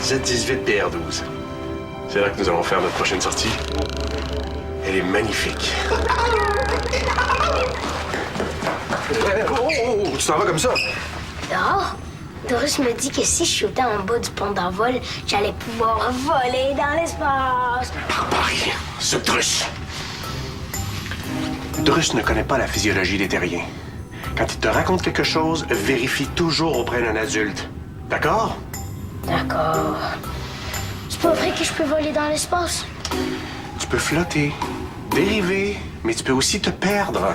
Z18 PR12. C'est là que nous allons faire notre prochaine sortie. Elle est magnifique. Oh, tu t'en vas comme ça? Dehors, Doris me dit que si je shootais en bas du pont d'envol, j'allais pouvoir voler dans l'espace. Barbarie, ce Drus. Drus ne connaît pas la physiologie des terriens. Quand il te raconte quelque chose, vérifie toujours auprès d'un adulte. D'accord? D'accord. C'est pas vrai que je peux voler dans l'espace? Tu peux flotter, dériver, mais tu peux aussi te perdre.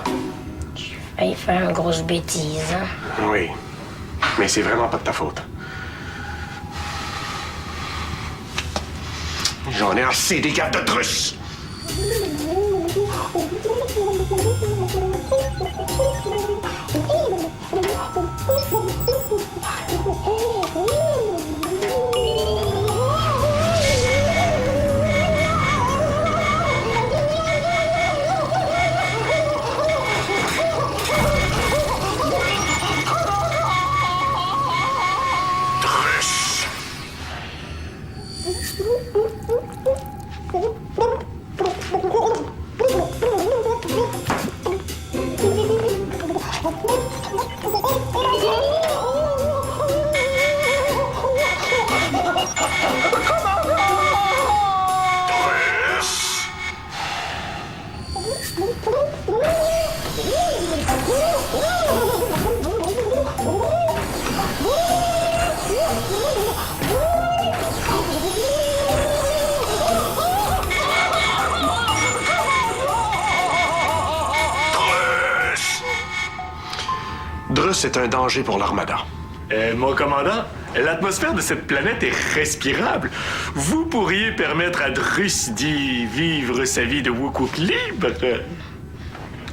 J'ai failli faire une grosse bêtise, hein? Oui, mais c'est vraiment pas de ta faute. J'en ai assez des gars de Drus. Drus est un danger pour l'Armada. Mon commandant, l'atmosphère de cette planète est respirable. Vous pourriez permettre à Drus d'y vivre sa vie de Wookiee libre.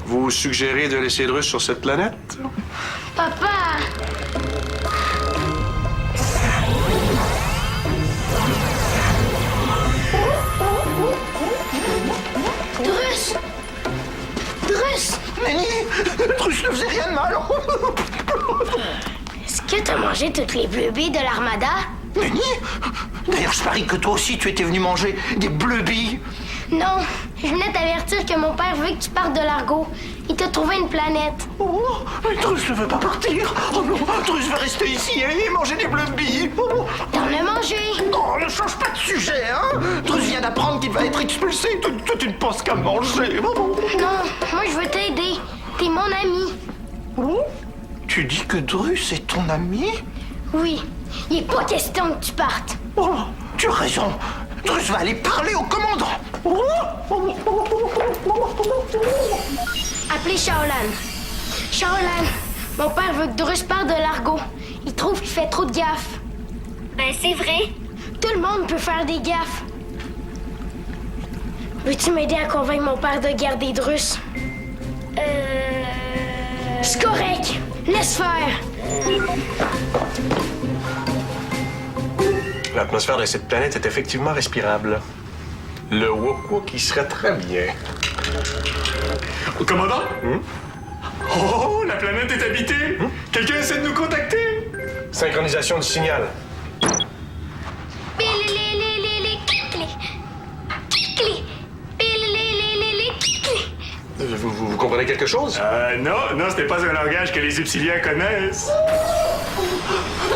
Vous suggérez de laisser Drus sur cette planète? Papa! Drus! Drus! Nenny, Drus ne faisait rien de mal. Est-ce que t'as mangé toutes les bleubies de l'Armada? Nenny? D'ailleurs, je parie que toi aussi, tu étais venu manger des bleubies. Non, je venais t'avertir que mon père veut que tu partes de l'Argo. Il t'a trouvé une planète. Oh, mais Drus ne veut pas partir. Oh non, Drus veut rester ici et manger des bleubies. Oh. T'en as mangé. Oh, ne change pas de sujet, hein. Drus vient d'apprendre qu'il va être expulsé. Toi, tu ne penses qu'à manger. Oh. Non, moi je veux t'aider. T'es mon ami. Oh. Tu dis que Drus est ton ami? Oui, il est pas question que tu partes. Oh, tu as raison. Drus va aller parler au commandant. Oh. Appelez Shaolan. Shaolan, mon père veut que Drus parte de l'Argo. Il trouve qu'il fait trop de gaffes. Ben, c'est vrai. Tout le monde peut faire des gaffes. Veux-tu m'aider à convaincre mon père de garder Drus? C'est correct. Laisse faire. L'atmosphère de cette planète est effectivement respirable. Le Wookiee serait très bien. Commandant? Oh, la planète est habitée. Quelqu'un essaie de nous contacter? Synchronisation du signal. Vous comprenez quelque chose? Non, ce n'est pas un langage que les Upsiliens connaissent.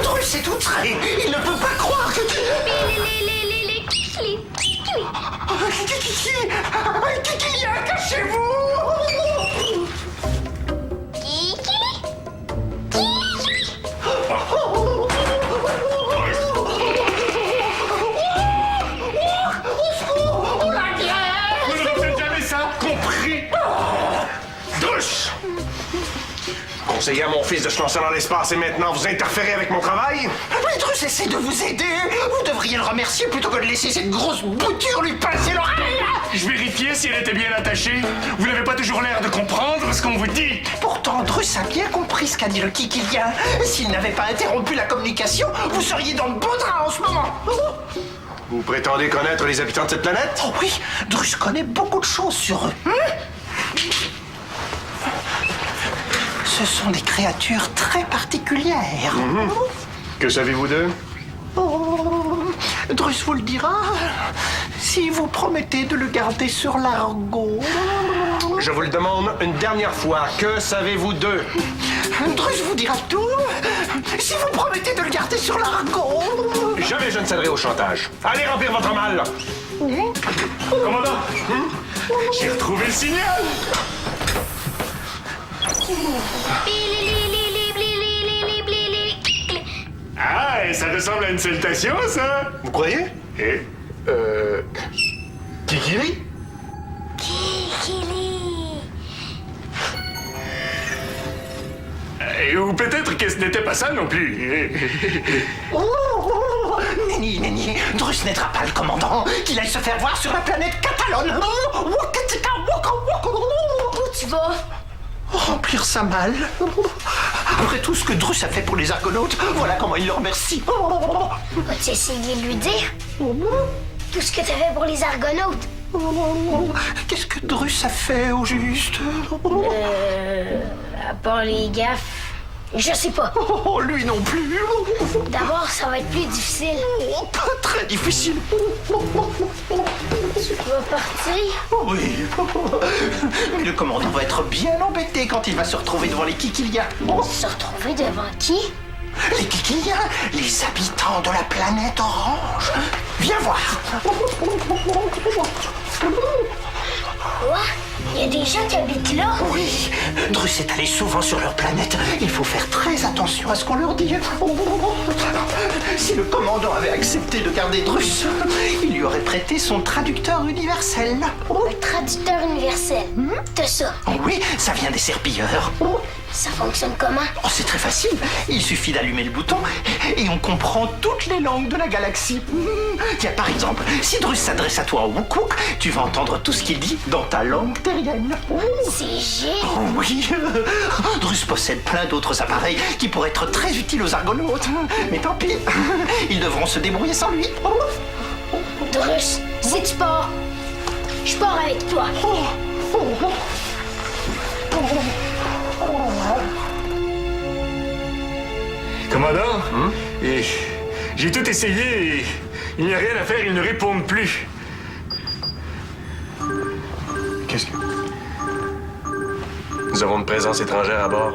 Drus est outré. Il ne peut pas croire que tu... Qu'il y a, cachez-vous. Vous ne faites jamais ça, compris? Drus! Conseillez à mon fils de se lancer dans l'espace et maintenant vous interférez avec mon travail? Mais Drus essaie de vous aider. Vous devriez le remercier plutôt que de laisser cette grosse bouture lui passer l'oreille. Je vérifiais si elle était bien attachée. Vous n'avez pas toujours l'air de comprendre ce qu'on vous dit. Pourtant, Drus a bien compris ce qu'a dit le Kikilien. S'il n'avait pas interrompu la communication, vous seriez dans le beau drap en ce moment. Vous prétendez connaître les habitants de cette planète? Oh oui, Drus connaît beaucoup de choses sur eux. Ce sont des créatures très particulières. Que savez-vous d'eux? Oh, Drus vous le dira. Si vous promettez de le garder sur l'Argo... Je vous le demande une dernière fois. Que savez-vous d'eux? Drus vous dira tout. Si vous promettez de le garder sur l'Argo... Jamais je ne céderai au chantage. Allez remplir votre mal. Commandant, j'ai retrouvé le signal. Ah, et ça ressemble à une salutation, ça. Vous croyez? Et Kikili? ou peut-être que ce n'était pas ça non plus. Nenni, Drus n'aidera pas le commandant. Qu'il aille se faire voir sur la planète Catalone. Où tu vas? Remplir sa malle. Après tout ce que Drus a fait pour les Argonautes, voilà comment il le remercie. As-tu essayé de lui dire tout ce que t'as fait pour les Argonautes? Qu'est-ce que Drus a fait au juste? À part les gaffes, je sais pas. Oh, lui non plus. D'abord, ça va être plus difficile. Pas très difficile. Tu vas partir? Oui. Mais le commandant va être bien embêté quand il va se retrouver devant les Kikiliens. Se retrouver devant qui? Les Kikiliens, les habitants de la planète orange. Viens voir. Quoi? Il y a des gens qui habitent là? Oui, Drus est allé souvent sur leur planète. Il faut faire très attention à ce qu'on leur dit. Si le commandant avait accepté de garder Drus, il lui aurait prêté son traducteur universel. Un traducteur universel. T'as ça? Oh oui, ça vient des serpilleurs. Ça fonctionne comment? Oh, c'est très facile. Il suffit d'allumer le bouton et on comprend toutes les langues de la galaxie. Tiens, par exemple, si Drus s'adresse à toi en Wukuk, tu vas entendre tout ce qu'il dit dans ta langue terrienne. C'est génial. Oh oui, Drus possède plein d'autres appareils qui pourraient être très utiles aux Argonautes. Mais tant pis, ils devront se débrouiller sans lui. Drus, si tu pars, je pars avec toi. Commandant, et j'ai tout essayé et il n'y a rien à faire, ils ne répondent plus. Qu'est-ce que... Nous avons une présence étrangère à bord.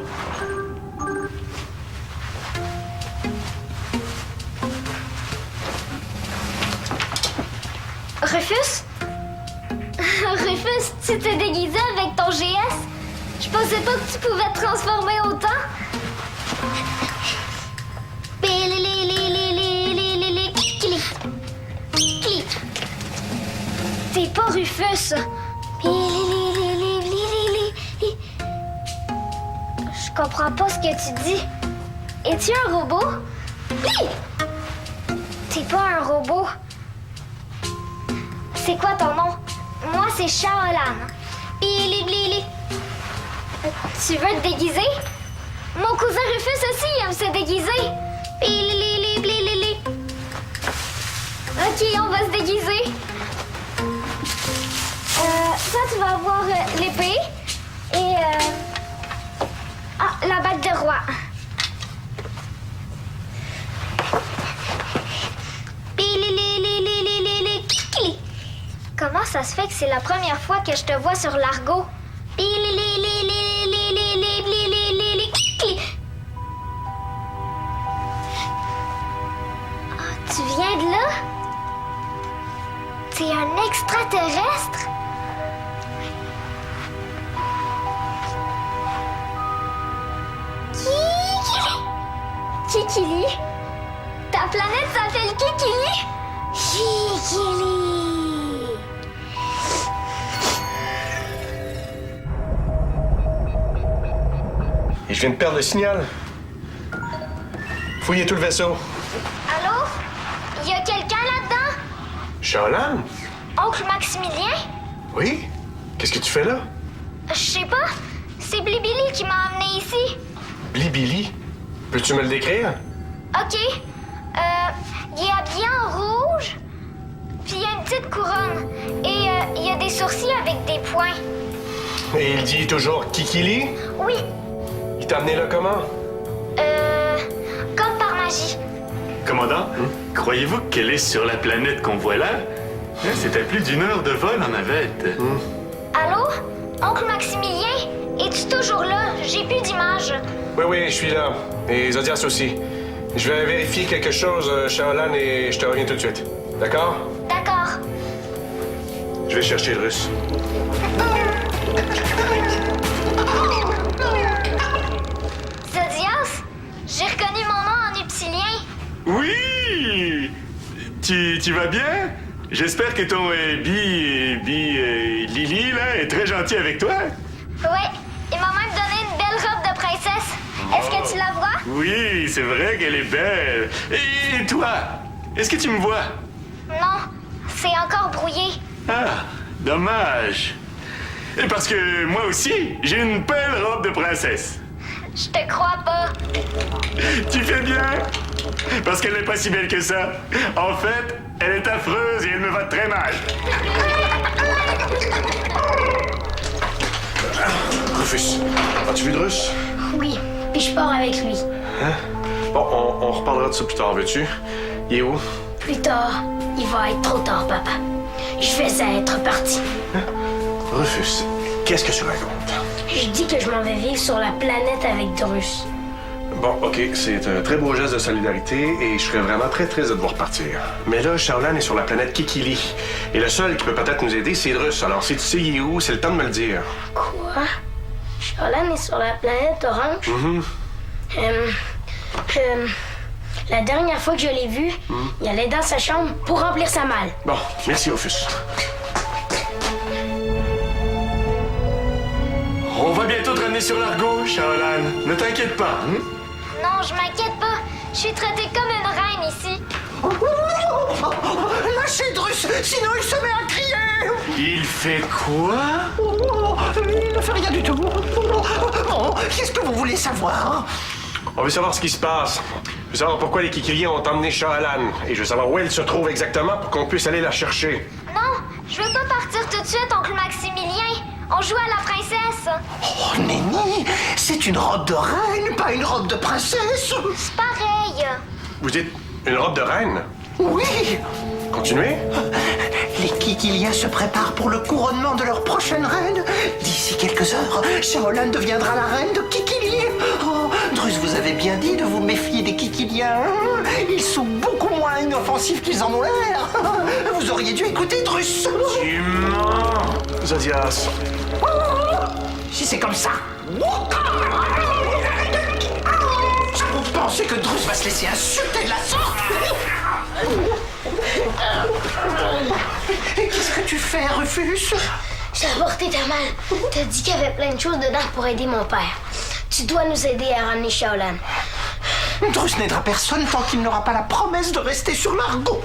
Rufus? Rufus, tu t'es déguisé avec ton GS? Je pensais pas que tu pouvais te transformer autant. T'es pas Rufus. Je comprends pas ce que tu dis. Es-tu un robot? T'es pas un robot. C'est quoi ton nom? Moi, c'est Shaolan. Tu veux te déguiser? Mon cousin Rufus aussi aime se déguiser. Ok, on va se déguiser. Ça, tu vas avoir l'épée et la bague de roi. Comment ça se fait que c'est la première fois que je te vois sur l'Argo? Tu viens de là? T'es un extraterrestre? Kikili? Ta planète s'appelle Kikili? Kikili! Et je viens de perdre le signal. Fouillez tout le vaisseau. Allô? Y a quelqu'un là-dedans? Shaolan? Oncle Maximilien? Oui? Qu'est-ce que tu fais là? Je sais pas. C'est Blibili qui m'a emmené ici. Blibili? Peux-tu me le décrire? OK. Il est habillé en rouge, puis il y a une petite couronne. Et il y a des sourcils avec des points. Et il dit toujours Kikili? Oui, Il t'a amené là comment? comme par magie. Commandant, croyez-vous qu'elle est sur la planète qu'on voit là? Hein, c'est à plus d'1 heure de vol en navette. Allô? Oncle Maximilien? Es-tu toujours là? J'ai plus d'image. Oui, je suis là. Et Zodias aussi. Je vais vérifier quelque chose, Shaolan, et je te reviens tout de suite. D'accord? D'accord. Je vais chercher le russe. Zodias? J'ai reconnu mon nom en upsilien. Oui! Tu vas bien? J'espère que ton Lily, là, est très gentil avec toi. Ouais, il m'a même donné une belle robe de princesse. Est-ce que tu la vois? Oui, c'est vrai qu'elle est belle. Et toi? Est-ce que tu me vois? Non, c'est encore brouillé. Ah, dommage. Et parce que moi aussi, j'ai une belle robe de princesse. Je te crois pas. Tu fais bien? Parce qu'elle n'est pas si belle que ça. En fait, elle est affreuse et elle me va très mal. Rufus, as-tu vu le russe? Oui, puis je pars avec lui. Bon, on reparlera de ça plus tard, veux-tu? Il est où? Plus tard, il va être trop tard, papa. Je vais être parti. Rufus, qu'est-ce que tu racontes? Je dis que je m'en vais vivre sur la planète avec Drus. Bon, OK, c'est un très beau geste de solidarité et je serais vraiment très triste de devoir partir. Mais là, Shaolan est sur la planète Kikili. Et le seul qui peut peut-être nous aider, c'est Drus. Alors, si tu sais il est où, c'est le temps de me le dire. Quoi? Shaolan est sur la planète orange? La dernière fois que je l'ai vu, il allait dans sa chambre pour remplir sa malle. Bon, merci, Rufus. On va bientôt te ramener sur l'argot, Shaolan. Ne t'inquiète pas, hein? Non, je m'inquiète pas. Je suis traitée comme une reine ici. Lâchez Drus, sinon il se met à crier. Il fait quoi? Il ne fait rien du tout. Bon, qu'est-ce que vous voulez savoir? On veut savoir ce qui se passe. Je veux savoir pourquoi les Kikiliens ont emmené Shaolan. Et je veux savoir où elle se trouve exactement pour qu'on puisse aller la chercher. Non, je veux pas partir tout de suite, oncle Maximilien. On joue à la princesse. Oh, Nenni, c'est une robe de reine, pas une robe de princesse. C'est pareil. Vous dites une robe de reine? Oui. Continuez. Les Kikiliens se préparent pour le couronnement de leur prochaine reine. D'ici quelques heures, Shaolan deviendra la reine de Kikili. Oh, Drus, vous avez bien dit de vous méfier des Kikiliens. Ils sont beaucoup moins inoffensifs qu'ils en ont l'air. Vous auriez dû écouter Drus. Tu mens. Zodias. Si c'est comme ça. Vous pensez que Drus va se laisser insulter de la sorte? Et qu'est-ce que tu fais, Rufus? J'ai apporté ta malle. T'as dit qu'il y avait plein de choses dedans pour aider mon père. Tu dois nous aider à ramener Shaolan. Drus n'aidera personne tant qu'il n'aura pas la promesse de rester sur l'argot.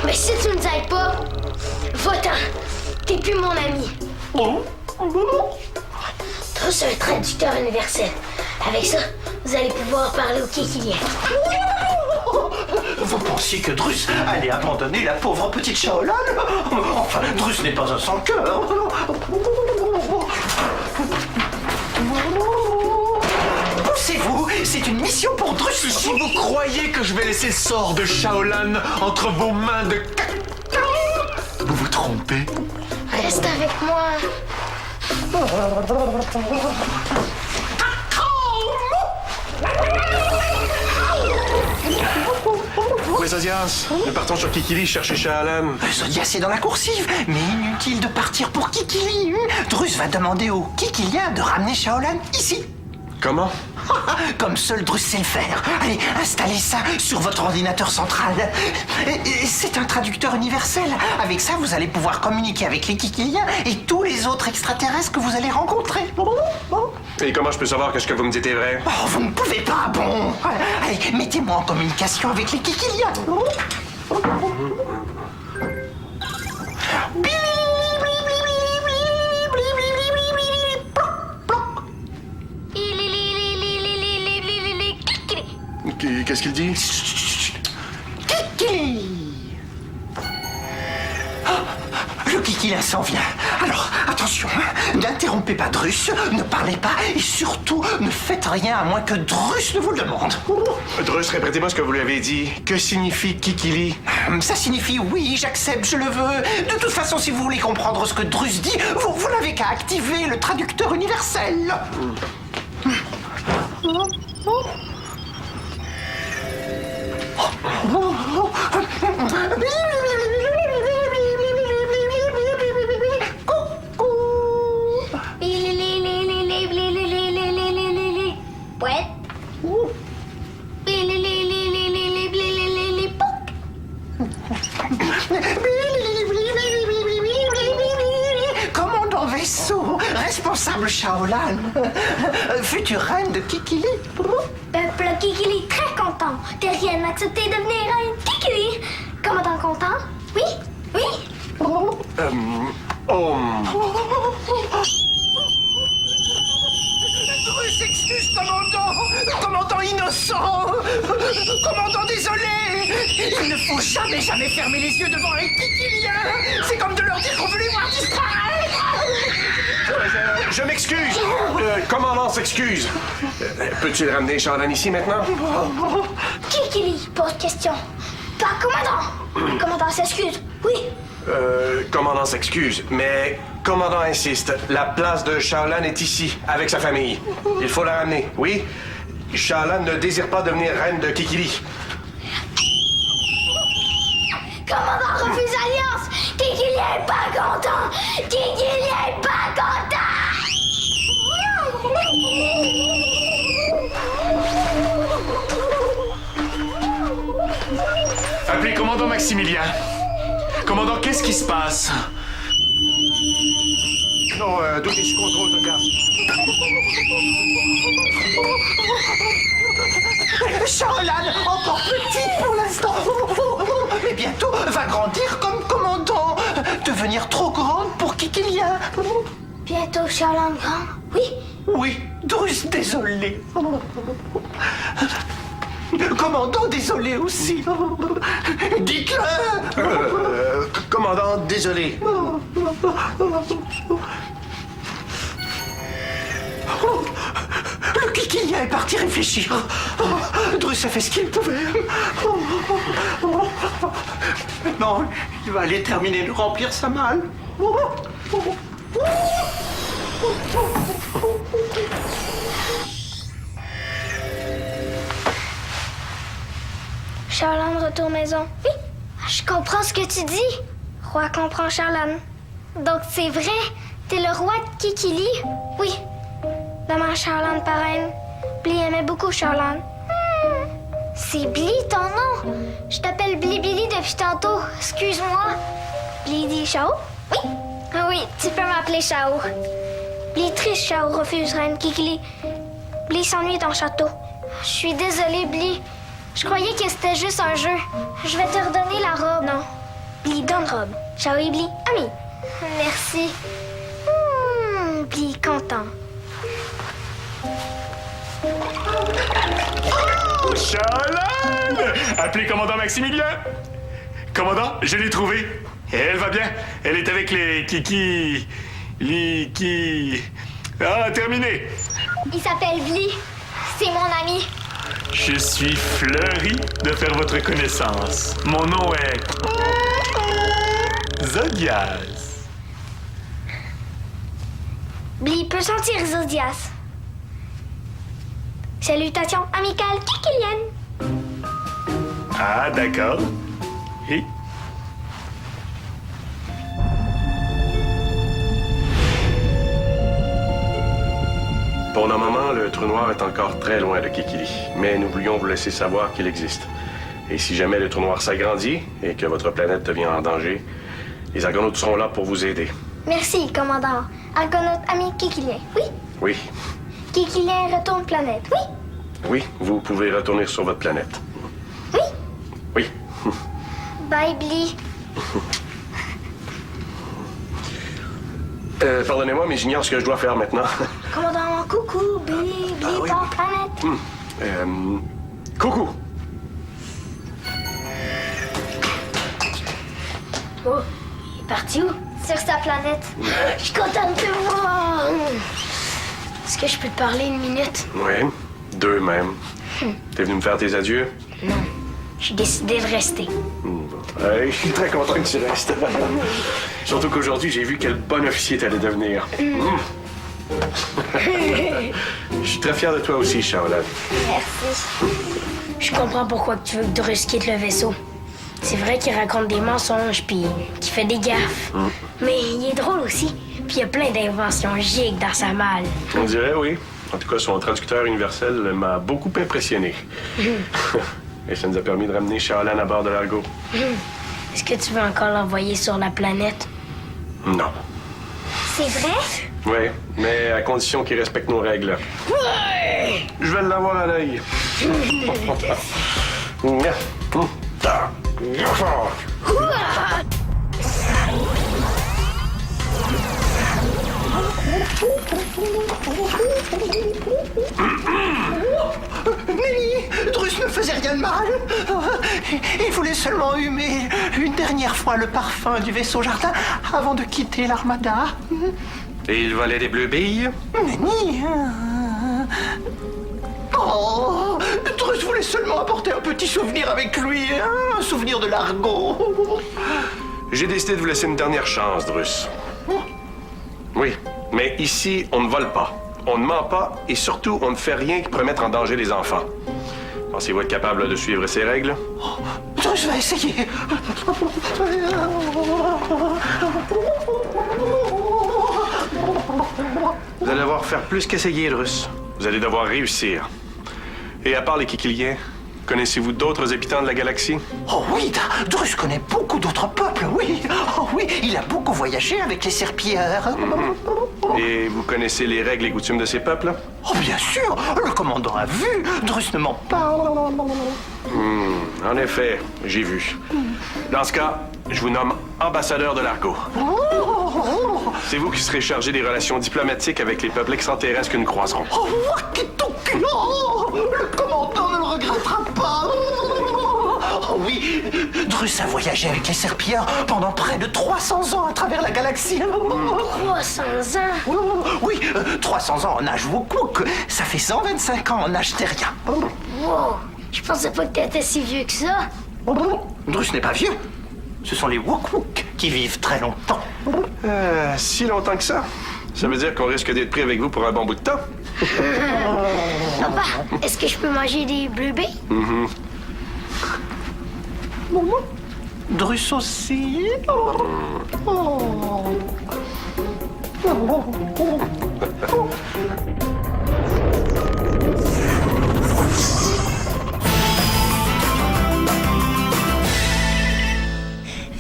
Mais si tu nous aides pas, va-t'en. T'es plus mon ami. Drus est un traducteur universel. Avec ça, vous allez pouvoir parler aux Kikiliens. Vous pensiez que Drus allait abandonner la pauvre petite Shaolan? Enfin, Drus n'est pas un sans-cœur. Poussez-vous, c'est une mission pour Drus. Si vous croyez que je vais laisser le sort de Shaolan entre vos mains de... Vous vous trompez. Reste avec moi. Oui, Zodias. Nous partons sur Kikili chercher Shaolan. Zodias est dans la coursive, mais inutile de partir pour Kikili. Drus va demander aux Kikiliens de ramener Shaolan ici. Comment? Comme seul Drus sait le faire. Allez, installez ça sur votre ordinateur central. C'est un traducteur universel. Avec ça, vous allez pouvoir communiquer avec les Kikiliens et tous les autres extraterrestres que vous allez rencontrer. Et comment je peux savoir que ce que vous me dites est vrai? Oh, vous ne pouvez pas, bon. Allez, mettez-moi en communication avec les Kikiliens. Qu'est-ce qu'il dit? Kikili. Le Kikilien s'en vient. Alors, attention. attention, n'interrompez pas Drus, ne parlez pas et surtout ne faites rien à moins que Drus ne vous le demande. Drus, répétez-moi ce que vous lui avez dit. Que signifie Kikili? Ça signifie oui, j'accepte, je le veux. De toute façon, si vous voulez comprendre ce que Drus dit, vous n'avez qu'à activer le traducteur universel. Commandant Vaisseau, responsable Shaolan, future reine de Kikili. Peuple Kikili très content. Terrienne a accepté de devenir reine Kikili. Commandant content? Oui? Oui? Drus, excuse, commandant. Commandant innocent. Commandant désolé. Il ne faut jamais fermer les yeux devant un Kikilien. C'est comme de leur dire qu'on veut les voir disparaître. Je m'excuse. Commandant s'excuse. Peux-tu ramener Shaolan ici maintenant? Kikili pose question. Pas commandant. Commandant s'excuse. Oui. Commandant s'excuse, mais commandant insiste. La place de Shaolan est ici, avec sa famille. Il faut la ramener, oui? Shaolan ne désire pas devenir reine de Kikili. Commandant refuse alliance. Kikili est pas content. Kikili est pas content. Appelez commandant Maximilien. Commandant, qu'est-ce qui se passe? Non, donnez sous contrôle de gaz. Shaolan, encore petite pour l'instant, mais bientôt va grandir comme commandant, devenir trop grande pour Kikilien. Bientôt Shaolan grand. Oui. Oui, Drus, désolé. Commandant, désolé aussi. Dites-le. Commandant, désolé. Le Kikilien est parti réfléchir. Drus a fait ce qu'il pouvait. Maintenant, il va aller terminer de remplir sa malle. Shaolan retourne maison. Oui. Je comprends ce que tu dis. Roi comprend Shaolan. Donc c'est vrai, t'es le roi de Kikili? Oui. Maman Shaolan parraine. Bli aimait beaucoup Shaolan. C'est Bli ton nom? Je t'appelle Bli Billy depuis tantôt. Excuse-moi. Bli dit Shao? Oui. Ah oui, tu peux m'appeler Shao. Bli triste, Shao refuse reine Kikili. Bli s'ennuie dans le château. Je suis désolée, Bli. Je croyais que c'était juste un jeu. Je vais te redonner la robe. Non. Bli donne robe. Shao et Bli, amis. Merci. Bli content. Oh, Shaolan! Appelez commandant Maximilien. Commandant, je l'ai trouvée. Elle va bien. Elle est avec les Kiki... Ah, terminé. Il s'appelle Bli. C'est mon ami. Je suis fleuri de faire votre connaissance. Mon nom est... Zodias. Bli peut sentir Zodias. Salutations amicales kikiliennes. Ah, d'accord. Et... Pour le moment, le trou noir est encore très loin de Kikili, mais nous voulions vous laisser savoir qu'il existe. Et si jamais le trou noir s'agrandit et que votre planète devient en danger, les Argonautes seront là pour vous aider. Merci, commandant. Argonaute ami kikilien. Oui. Oui, Kikilien retourne planète. Oui. oui, vous pouvez retourner sur votre planète. Oui. Oui. Bye, Bli. Pardonnez-moi, mais j'ignore ce que je dois faire maintenant. Commandant, coucou, Bli, oui. ton planète. Coucou. Oh, il est parti où? sur sa planète. Je suis contente de te voir. Est-ce que je peux te parler une minute? Oui, 2 même. T'es venu me faire tes adieux? Non, j'ai décidé de rester. Hey, je suis très content que tu restes. Surtout qu'aujourd'hui, j'ai vu quel bon officier t'allais devenir. Je suis très fier de toi aussi, Shaolan. Merci. Je comprends pourquoi tu veux que Drus quitte le vaisseau. C'est vrai qu'il raconte des mensonges puis qu'il fait des gaffes. Mais il est drôle aussi. Puis il y a plein d'inventions gigs dans sa malle. On dirait, oui. En tout cas, son traducteur universel m'a beaucoup impressionné. Et ça nous a permis de ramener Shaolan à bord de l'Argo. Est-ce que tu veux encore l'envoyer sur la planète? Non. C'est vrai? Oui, mais à condition qu'il respecte nos règles. Ouais! Je vais l'avoir à l'œil. Nelly, Drus ne faisait rien de mal. Il voulait seulement humer une dernière fois le parfum du vaisseau jardin avant de quitter l'armada. Et il volait des bleues billes? Nelly... Oh, Drus voulait seulement apporter un petit souvenir avec lui, un souvenir de l'Argo. J'ai décidé de vous laisser une dernière chance, Drus. Oui, mais ici, on ne vole pas, on ne ment pas et surtout, on ne fait rien qui pourrait mettre en danger les enfants. Pensez-vous être capable de suivre ces règles? Drus va essayer. Vous allez devoir faire plus qu'essayer, Drus. Vous allez devoir réussir. Et à part les Kikiliens, connaissez-vous d'autres habitants de la galaxie? Oh oui, Drus connaît beaucoup d'autres peuples, oui. Oh oui, il a beaucoup voyagé avec les serpillères. Et vous connaissez les règles et coutumes de ces peuples? Oh bien sûr, le commandant a vu. Drus ne ment pas. En effet, j'ai vu. Dans ce cas, je vous nomme ambassadeur de l'Argo. C'est vous qui serez chargé des relations diplomatiques avec les peuples extraterrestres que nous croiserons. Oh, le commandant ne le regrettera pas. Oh oui, Drus a voyagé avec les serpillères pendant près de 300 ans à travers la galaxie. 300 ans? Oui, 300 ans en âge Wookwook, ça fait 125 ans en âge terrien. Wow, je pensais pas que t'étais si vieux que ça. Drus n'est pas vieux. Ce sont les Wookwook qui vivent très longtemps. Si longtemps que ça? Ça veut dire qu'on risque d'être pris avec vous pour un bon bout de temps? Papa, est-ce que je peux manger des bleuets? Drus aussi.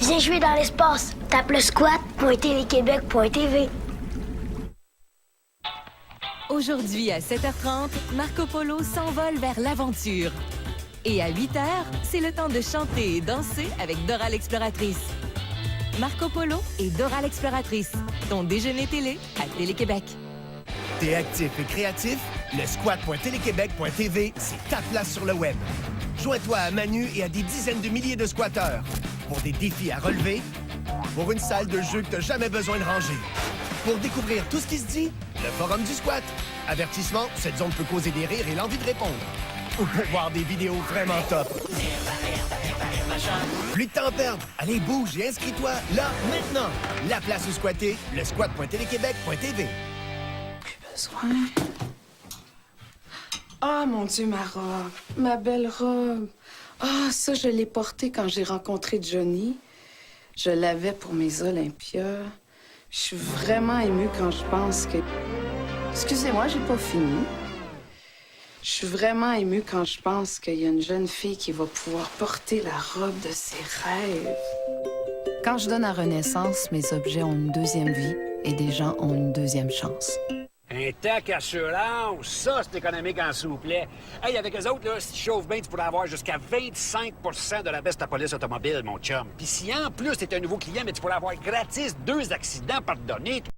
Viens jouer dans l'espace. Tape le squat.téléquébec.tv. Aujourd'hui à 7h30, Marco Polo s'envole vers l'aventure. Et à 8h, c'est le temps de chanter et danser avec Dora l'exploratrice. Marco Polo et Dora l'exploratrice, ton déjeuner télé à Télé-Québec. T'es actif et créatif? Le squat.téléquébec.tv, c'est ta place sur le web. Joins-toi à Manu et à des dizaines de milliers de squatteurs pour des défis à relever, pour une salle de jeu que t'as jamais besoin de ranger. Pour découvrir tout ce qui se dit, le forum du squat. Avertissement, cette zone peut causer des rires et l'envie de répondre. Ou pour voir des vidéos vraiment top. Plus de temps à perdre. Allez, bouge et inscris-toi là, maintenant. La place où squatter, le squat.téléquébec.tv. Besoin. Ah, mon Dieu, ma robe. Ma belle robe. Ah, ça, je l'ai portée quand j'ai rencontré Johnny. Je l'avais pour mes Olympias. Je suis vraiment émue quand je pense que... Excusez-moi, j'ai pas fini. Je suis vraiment émue quand je pense qu'il y a une jeune fille qui va pouvoir porter la robe de ses rêves. Quand je donne à Renaissance, mes objets ont une deuxième vie et des gens ont une deuxième chance. Un tac assurance, ça, c'est économique en soufflet. Hey, avec eux autres, là, si tu chauffes bien, tu pourrais avoir jusqu'à 25 de la baisse de ta police automobile, mon chum. Puis si en plus, t'es un nouveau client, mais tu pourrais avoir gratis 2 accidents pardonnés.